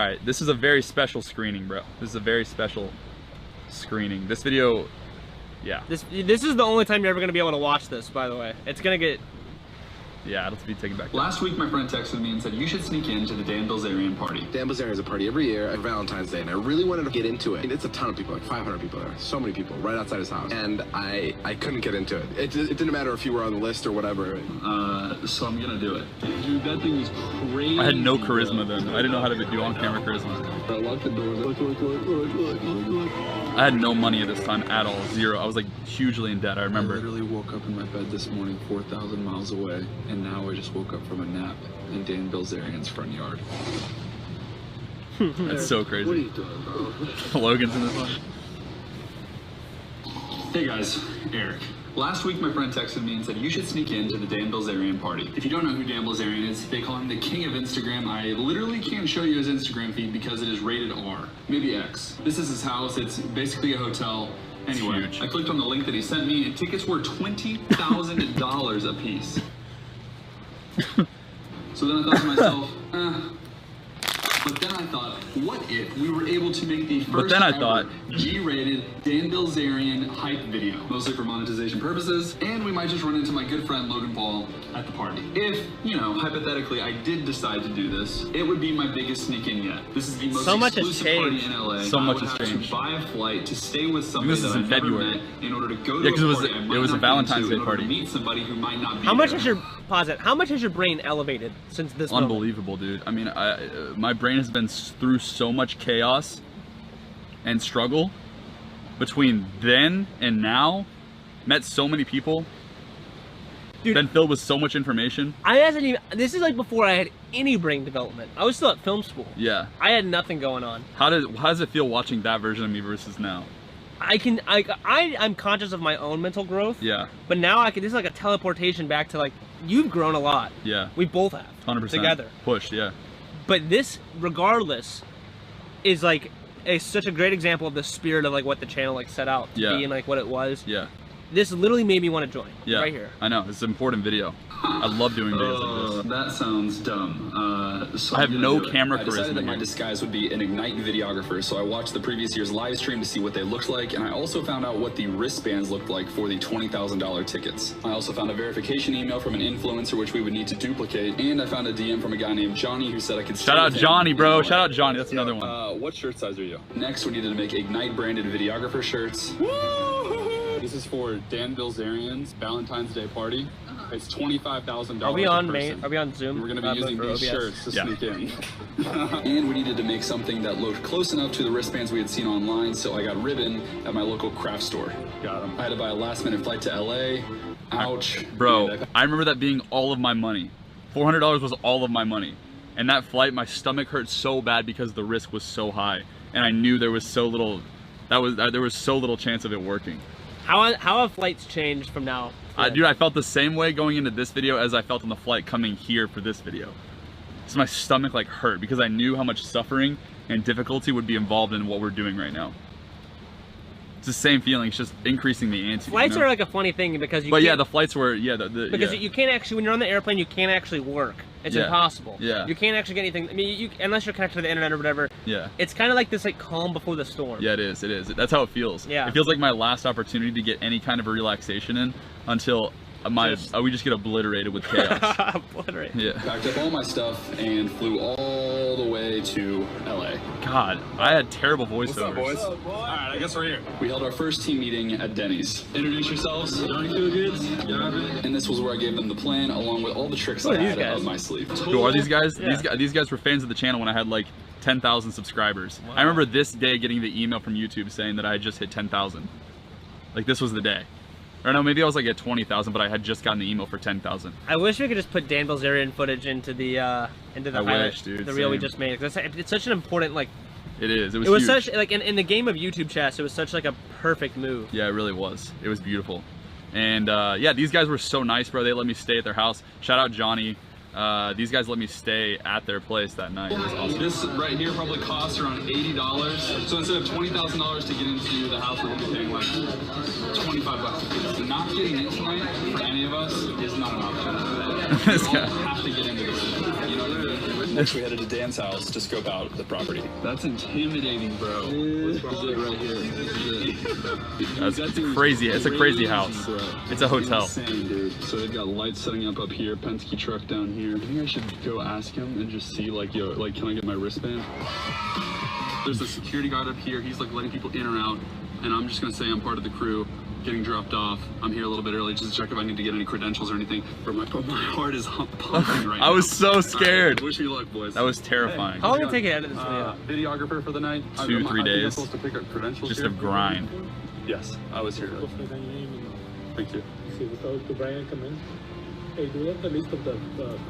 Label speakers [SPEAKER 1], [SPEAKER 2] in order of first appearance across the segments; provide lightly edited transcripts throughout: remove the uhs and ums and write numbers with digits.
[SPEAKER 1] right, this is a very special screening, bro. This is a very special screening. This video, yeah.
[SPEAKER 2] This is the only time you're ever gonna be able to watch this, by the way. It's gonna get...
[SPEAKER 1] Yeah, it'll be taken back.
[SPEAKER 3] Last week, my friend texted me and said, you should sneak into the Dan Bilzerian party.
[SPEAKER 4] Dan Bilzerian is a party every year at Valentine's Day, and I really wanted to get into it. It's a ton of people, like 500 people there. So many people, right outside his house. And I couldn't get into it. It didn't matter if you were on the list or whatever.
[SPEAKER 3] So I'm gonna do it. Dude, that thing was crazy.
[SPEAKER 1] I had no charisma then. I didn't know how to do on-camera charisma.
[SPEAKER 3] I locked the door. Look.
[SPEAKER 1] I had no money at this time at all. Zero. I was like hugely in debt, I remember.
[SPEAKER 3] I literally woke up in my bed this morning 4,000 miles away, and now I just woke up from a nap in Dan Bilzerian's front yard.
[SPEAKER 1] That's so crazy.
[SPEAKER 3] What are you doing, bro?
[SPEAKER 1] Logan's in this one.
[SPEAKER 3] Hey guys, Eric. Last week my friend texted me and said you should sneak into the Dan Bilzerian party. If you don't know who Dan Bilzerian is, they call him the king of Instagram. I literally can't show you his Instagram feed because it is rated R, maybe X. This is his house. It's basically a hotel. Anyway, I clicked on the link that he sent me and tickets were $20,000 a piece. So then I thought to myself, but then I thought, what if we were able to make the first ever G-rated Dan Bilzerian hype video, mostly for monetization purposes, and we might just run into my good friend Logan Paul at the party. If, you know, hypothetically I did decide to do this, it would be my biggest sneak in yet. This is the most exclusive party in LA.
[SPEAKER 1] So much has
[SPEAKER 3] changed. I would have to buy a flight to stay with somebody that I've never met in order to go to a party I might
[SPEAKER 1] it was a Valentine's Day party.
[SPEAKER 3] To meet somebody who might not be
[SPEAKER 2] How much has your How much has your brain elevated since this moment?
[SPEAKER 1] Unbelievable, dude. I mean, my brain has been through so much chaos and struggle between then and now. Met so many people. Dude, been filled with so much information.
[SPEAKER 2] This is like before I had any brain development. I was still at film school.
[SPEAKER 1] Yeah.
[SPEAKER 2] I had nothing going on.
[SPEAKER 1] How does it feel watching that version of me versus now?
[SPEAKER 2] I'm conscious of my own mental growth.
[SPEAKER 1] Yeah.
[SPEAKER 2] But now this is like a teleportation back to like, you've grown a lot.
[SPEAKER 1] Yeah.
[SPEAKER 2] We both have.
[SPEAKER 1] 100%.
[SPEAKER 2] Together.
[SPEAKER 1] Pushed, yeah.
[SPEAKER 2] But this, regardless, is like such a great example of the spirit of like what the channel like set out to be and like what it was.
[SPEAKER 1] Yeah.
[SPEAKER 2] This literally made me want to join.
[SPEAKER 1] Yeah.
[SPEAKER 2] Right here.
[SPEAKER 1] I know. It's an important video. I love doing videos like this.
[SPEAKER 3] That sounds dumb. So
[SPEAKER 1] I have no camera charisma.
[SPEAKER 3] I decided that my disguise would be an Ignite videographer, so I watched the previous year's live stream to see what they looked like, and I also found out what the wristbands looked like for the $20,000 tickets. I also found a verification email from an influencer which we would need to duplicate, and I found a DM from a guy named Johnny who said I could
[SPEAKER 1] Shout out Johnny, bro. Shout out Johnny. That's another one.
[SPEAKER 3] What shirt size are you? Next, we needed to make Ignite branded videographer shirts. This is for Dan Bilzerian's Valentine's Day party. It's $25,000.
[SPEAKER 2] Are we on Main? Are we on Zoom?
[SPEAKER 3] We're going to be using these shirts to sneak in. And we needed to make something that looked close enough to the wristbands we had seen online, so I got ribbon at my local craft store. Got them. I had to buy a last-minute flight to LA. Ouch.
[SPEAKER 1] Bro, I remember that being all of my money. $400 was all of my money. And that flight, my stomach hurt so bad because the risk was so high, and I knew there was so little. There was so little chance of it working.
[SPEAKER 2] How have flights changed from now?
[SPEAKER 1] Dude, I felt the same way going into this video as I felt on the flight coming here for this video. So my stomach like hurt because I knew how much suffering and difficulty would be involved in what we're doing right now. It's the same feeling, it's just increasing the ante.
[SPEAKER 2] Flights are like a funny thing because you
[SPEAKER 1] yeah, the flights were,
[SPEAKER 2] because you can't actually, when you're on the airplane, you can't actually work. It's impossible.
[SPEAKER 1] Yeah.
[SPEAKER 2] You can't actually get anything. I mean, unless you're connected to the internet or whatever.
[SPEAKER 1] Yeah.
[SPEAKER 2] It's kind of like this like calm before the storm.
[SPEAKER 1] Yeah, it is. It is. That's how it feels.
[SPEAKER 2] Yeah.
[SPEAKER 1] It feels like my last opportunity to get any kind of a relaxation in until we just get obliterated with chaos.
[SPEAKER 2] Obliterated.
[SPEAKER 1] Yeah.
[SPEAKER 3] Packed up all my stuff and flew all the way to LA.
[SPEAKER 1] God, I had terrible voiceovers.
[SPEAKER 3] What's up, boys? All right, I guess we're here. We held our first team meeting at Denny's. Introduce yourselves. Johnny Two Goods. And this was where I gave them the plan along with all the tricks I had up my sleeve.
[SPEAKER 1] Who are these guys?
[SPEAKER 2] Yeah.
[SPEAKER 1] These guys were fans of the channel when I had like 10,000 subscribers. Wow. I remember this day getting the email from YouTube saying that I had just hit 10,000. Like this was the day. Or no, maybe I was like at 20,000, but I had just gotten the email for 10,000.
[SPEAKER 2] I wish we could just put Dan Bilzerian footage into the reel we just made. It's such an important like.
[SPEAKER 1] It is. It was huge.
[SPEAKER 2] Such like in the game of YouTube chess. It was such like a perfect move.
[SPEAKER 1] Yeah, it really was. It was beautiful, and yeah, these guys were so nice, bro. They let me stay at their house. Shout out Johnny. These guys let me stay at their place that night. It was awesome.
[SPEAKER 3] This right here probably costs around $80. So instead of $20,000 to get into the house, we're gonna be paying like $25 a piece. Not getting in tonight for any of us is not an option. We all have to get into this. You know what I mean?
[SPEAKER 1] Next
[SPEAKER 3] we headed to Dan's house to scope out the property.
[SPEAKER 1] That's intimidating, bro.
[SPEAKER 3] This is it right here.
[SPEAKER 1] That's crazy. It's a crazy house.
[SPEAKER 3] Bro.
[SPEAKER 1] It's a hotel.
[SPEAKER 3] Insane, dude. So they've got lights setting up here, Penske truck down here. I think I should go ask him and just see, like, yo, like, can I get my wristband? There's a security guard up here. He's like letting people in or out, and I'm just gonna say I'm part of the crew. Getting dropped off. I'm here a little bit early just to check if I need to get any credentials or anything. But my heart is pumping right now.
[SPEAKER 1] I was so scared.
[SPEAKER 3] Wish me luck, boys.
[SPEAKER 1] That was terrifying.
[SPEAKER 2] How long did it take you to edit this video?
[SPEAKER 3] Videographer for the night.
[SPEAKER 1] 2-3 days.
[SPEAKER 3] I'm supposed to pick up credentials
[SPEAKER 1] Just
[SPEAKER 3] here.
[SPEAKER 1] a grind.
[SPEAKER 3] Yes, I was here. Thank you.
[SPEAKER 5] So Brian come in. Hey, do we have the list of the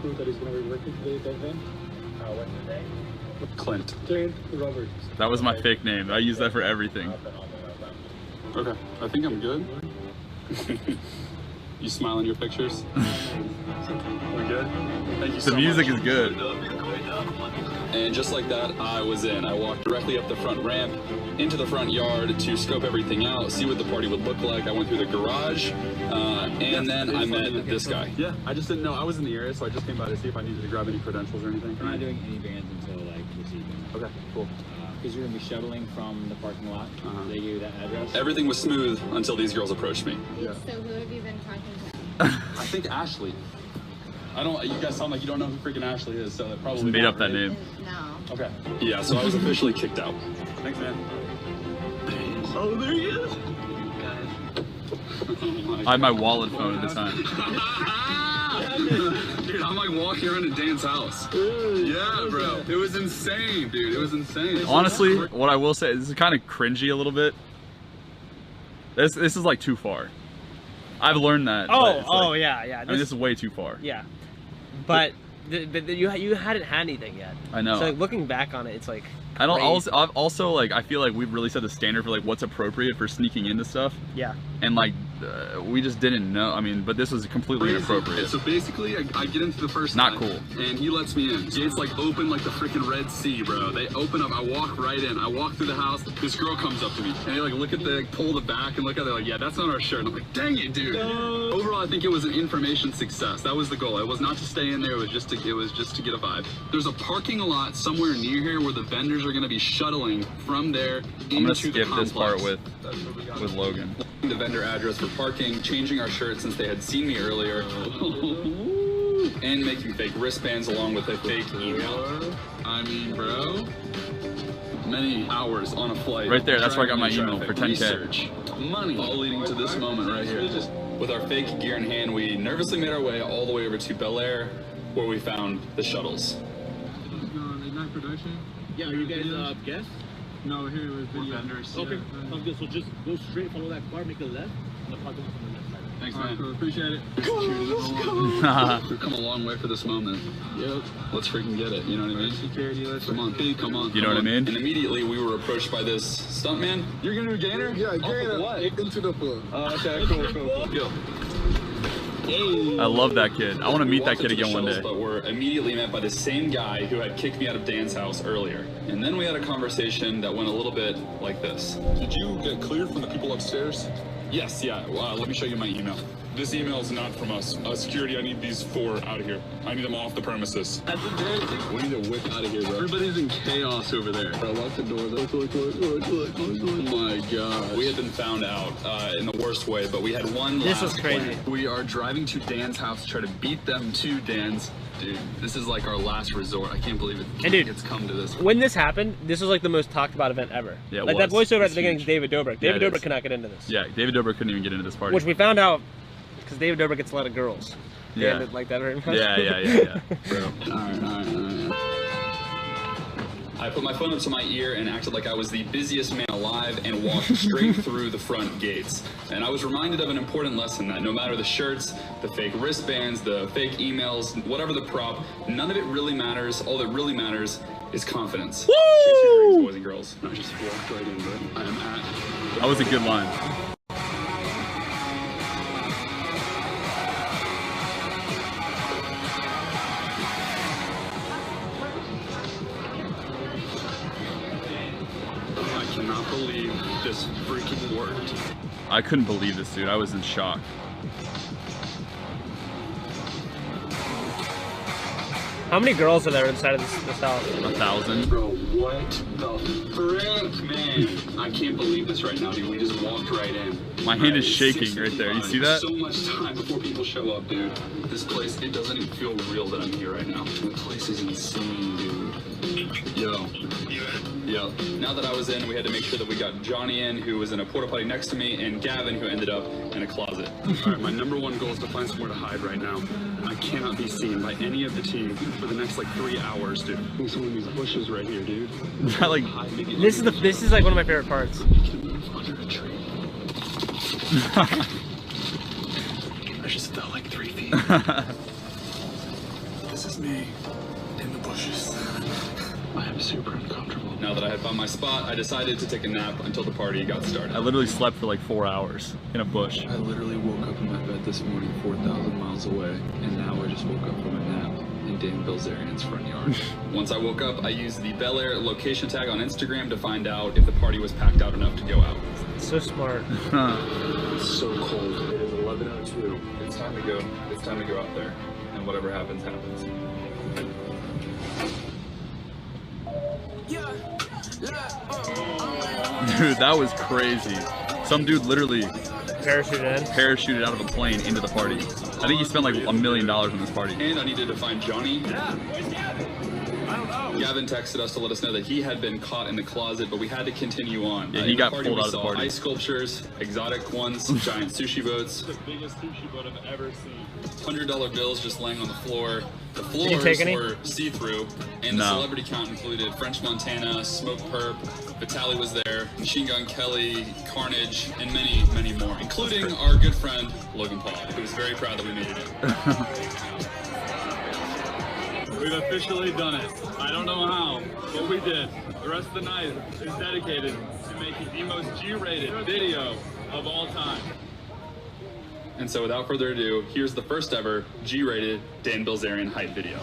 [SPEAKER 5] crew that is going to be working today at that event? What's the name?
[SPEAKER 3] Clint.
[SPEAKER 5] Clint Roberts.
[SPEAKER 1] That was my fake name. I use that for everything.
[SPEAKER 3] Okay, I think I'm good. You smile in your pictures? We're good? Thank you so much.
[SPEAKER 1] The music is good.
[SPEAKER 3] And just like that, I was in. I walked directly up the front ramp, into the front yard to scope everything out, see what the party would look like. I went through the garage, and then I met this guy.
[SPEAKER 1] Yeah, I just didn't know. I was in the area, so I just came by to see if I needed to grab any credentials or anything.
[SPEAKER 6] We're not doing any bands until like this evening.
[SPEAKER 1] Okay, cool.
[SPEAKER 6] Because you're going to be shuttling from the parking lot. They give you that address.
[SPEAKER 3] Everything was smooth until these girls approached me.
[SPEAKER 7] Yeah. So who have you been talking to?
[SPEAKER 3] I think Ashley. I don't. You guys sound like you don't know who freaking Ashley is, so that probably
[SPEAKER 1] Just made up that name.
[SPEAKER 7] No.
[SPEAKER 3] Okay. Yeah. So I was officially kicked out.
[SPEAKER 1] Thanks, man.
[SPEAKER 3] Oh, there he is.
[SPEAKER 1] I had my wallet phone at the time.
[SPEAKER 3] Dude, I'm like walking around in Dan's house. Yeah, bro. It was insane, dude. It was insane.
[SPEAKER 1] Honestly, what I will say, this is kind of cringy a little bit. This is like too far. I've learned that.
[SPEAKER 2] Oh, yeah.
[SPEAKER 1] I mean, this is way too far.
[SPEAKER 2] Yeah, but you hadn't had anything yet.
[SPEAKER 1] I know.
[SPEAKER 2] So like, looking back on it, it's like
[SPEAKER 1] I don't.
[SPEAKER 2] crazy.
[SPEAKER 1] Also, like, I feel like we've really set the standard for like what's appropriate for sneaking into stuff.
[SPEAKER 2] Yeah.
[SPEAKER 1] And like, we just didn't know. I mean, but this was completely inappropriate.
[SPEAKER 3] So basically, I get into the first
[SPEAKER 1] Not
[SPEAKER 3] line,
[SPEAKER 1] cool.
[SPEAKER 3] and he lets me in. Gates like open like the freaking Red Sea, bro. They open up. I walk right in. I walk through the house. This girl comes up to me, and they like look at the pull the back and look at it. They're like, yeah, that's not our shirt. And I'm like, dang it, dude. No. Overall, I think it was an information success. That was the goal. It was not to stay in there. It was just to get a vibe. There's a parking lot somewhere near here where the vendors are going to be shuttling from there into
[SPEAKER 1] I'm gonna skip
[SPEAKER 3] the complex.
[SPEAKER 1] this part with Logan.
[SPEAKER 3] The vendor address for parking, changing our shirts since they had seen me earlier, and making fake wristbands along with a fake email. I mean, bro, many hours on a flight.
[SPEAKER 1] Right there, that's where I got my
[SPEAKER 3] traffic,
[SPEAKER 1] email for 10K.
[SPEAKER 3] research, money, all leading to this moment right here. With our fake gear in hand, we nervously made our way all the way over to Bel Air, where we found the shuttles.
[SPEAKER 5] Ignite production.
[SPEAKER 6] Yeah, are you guys guests?
[SPEAKER 5] No, here with video.
[SPEAKER 3] vendors.
[SPEAKER 6] Okay, sounds good. So just go straight, follow that car, make a left, and the parking lot's on the left side.
[SPEAKER 3] Thanks,
[SPEAKER 5] All right,
[SPEAKER 3] man.
[SPEAKER 5] cool. Appreciate it.
[SPEAKER 3] We've come a long way for this moment. Yep. Let's freaking get it. You know what I mean?
[SPEAKER 5] Security, let's
[SPEAKER 3] Come on, P, come on.
[SPEAKER 1] You know what I mean?
[SPEAKER 3] And immediately we were approached by this stuntman. You're gonna do a gainer?
[SPEAKER 4] Yeah, gainer.
[SPEAKER 3] What?
[SPEAKER 4] Into the pool.
[SPEAKER 3] Oh, okay, cool. Go.
[SPEAKER 1] I love that kid. I want to meet that kid again one day.
[SPEAKER 3] But we're immediately met by the same guy who had kicked me out of Dan's house earlier. And then we had a conversation that went a little bit like this.
[SPEAKER 8] Did you get cleared from the people upstairs?
[SPEAKER 3] Yes, yeah. Let me show you my email.
[SPEAKER 8] This email is not from us. Security, I need these 4 out of here. I need them off the premises.
[SPEAKER 3] That's embarrassing. We need to whip out of here, bro. Everybody's in chaos over there. Bro, lock the door. Look. Oh my god. We had been found out in the worst way, but we had one
[SPEAKER 2] This
[SPEAKER 3] last
[SPEAKER 2] was crazy.
[SPEAKER 3] plan. We are driving to Dan's house to try to beat them to Dan's. Dude, this is like our last resort. I can't believe it.
[SPEAKER 2] And dude,
[SPEAKER 3] it's come to this.
[SPEAKER 2] When this happened, this was like the most talked about event ever.
[SPEAKER 1] Yeah, it
[SPEAKER 2] like that
[SPEAKER 1] was.
[SPEAKER 2] voiceover at
[SPEAKER 1] It's
[SPEAKER 2] the beginning,
[SPEAKER 1] huge.
[SPEAKER 2] David Dobrik.
[SPEAKER 1] Yeah,
[SPEAKER 2] David
[SPEAKER 1] it
[SPEAKER 2] Dobrik
[SPEAKER 1] is.
[SPEAKER 2] could not get into this.
[SPEAKER 1] Yeah, David Dobrik couldn't even get into this party.
[SPEAKER 2] Which we found out because David Dobrik gets a lot of girls.
[SPEAKER 1] Yeah.
[SPEAKER 2] Dan didn't like that very much.
[SPEAKER 1] Yeah. Bro.
[SPEAKER 3] Alright. I put my phone up to my ear and acted like I was the busiest man alive and walked straight through the front gates. And I was reminded of an important lesson that no matter the shirts, the fake wristbands, the fake emails, whatever the prop, none of it really matters. All that really matters is confidence. Chase your dreams, boys and girls. I just walked right in, but I am at...
[SPEAKER 1] That was a good line.
[SPEAKER 3] I cannot believe this freaking worked.
[SPEAKER 1] I couldn't believe this, dude. I was in shock.
[SPEAKER 2] How many girls are there inside of this house?
[SPEAKER 1] 1,000.
[SPEAKER 3] Bro, what the frick, man? I can't believe this right now, dude. We just walked right in.
[SPEAKER 1] My hand is shaking right there. You see that?
[SPEAKER 3] So much time before people show up, dude. This place, it doesn't even feel real that I'm here right now. The place is insane, dude. Yo. Yo. Now that I was in, we had to make sure that we got Johnny in, who was in a porta potty next to me, and Gavin, who ended up in a closet. All right, my number one goal is to find somewhere to hide right now. I cannot be seen by any of the team for the next like 3 hours, dude. There's some of these bushes right here, dude.
[SPEAKER 1] Like,
[SPEAKER 2] this is like one of my favorite parts.
[SPEAKER 3] Under a tree. I just felt like 3 feet. This is me in the bushes. I am super uncomfortable. Now that I had found my spot, I decided to take a nap until the party got started.
[SPEAKER 1] I literally slept for like 4 hours in a bush.
[SPEAKER 3] I literally woke up in my bed this morning 4,000 miles away, and now I just woke up from a nap in Dan Bilzerian's front yard. Once I woke up, I used the Bel Air location tag on Instagram to find out if the party was packed out enough to go out.
[SPEAKER 2] So smart.
[SPEAKER 3] It's so cold. It is 11:02. It's time to go. It's time to go out there, and whatever happens, happens.
[SPEAKER 1] Dude, that was crazy. Some dude literally parachuted out of a plane into the party. I think he spent like $1 million on this party.
[SPEAKER 3] And I needed to find Johnny. Gavin texted us to let us know that he had been caught in the closet, but we had to continue on.
[SPEAKER 1] Yeah, he got pulled out of the party.
[SPEAKER 3] Ice sculptures, exotic ones, giant sushi boats.
[SPEAKER 8] The biggest sushi boat I've ever seen.
[SPEAKER 3] $100 bills just laying on the floor. The
[SPEAKER 2] Did you take any?
[SPEAKER 3] floors were see-through, and the celebrity count included French Montana, Smoke Perp, Vitaly was there, Machine Gun Kelly, Carnage, and many, many more, including our good friend Logan Paul, who was very proud that we made it in.
[SPEAKER 8] We've officially done it. I don't know how, but we did. The rest of the night is dedicated to making the most G-rated video of all time.
[SPEAKER 3] And so without further ado, here's the first ever G-rated Dan Bilzerian hype video.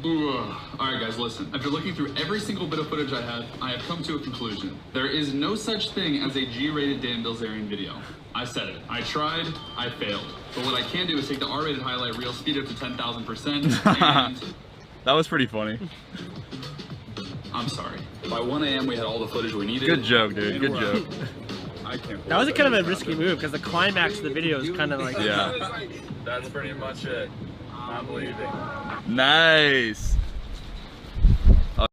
[SPEAKER 3] Alright guys, listen. After looking through every single bit of footage I have come to a conclusion. There is no such thing as a G-rated Dan Bilzerian video. I said it. I tried, I failed. But what I can do is take the R-rated highlight reel, speed it up to 10,000%, and...
[SPEAKER 1] That was pretty funny.
[SPEAKER 3] I'm sorry. By 1 a.m. we had all the footage we needed.
[SPEAKER 1] Good joke, dude. Good joke.
[SPEAKER 3] I can't
[SPEAKER 2] That was a kind of a risky move because the climax of the video is kind of like...
[SPEAKER 1] Yeah.
[SPEAKER 3] That's pretty much it. I'm leaving.
[SPEAKER 1] Nice.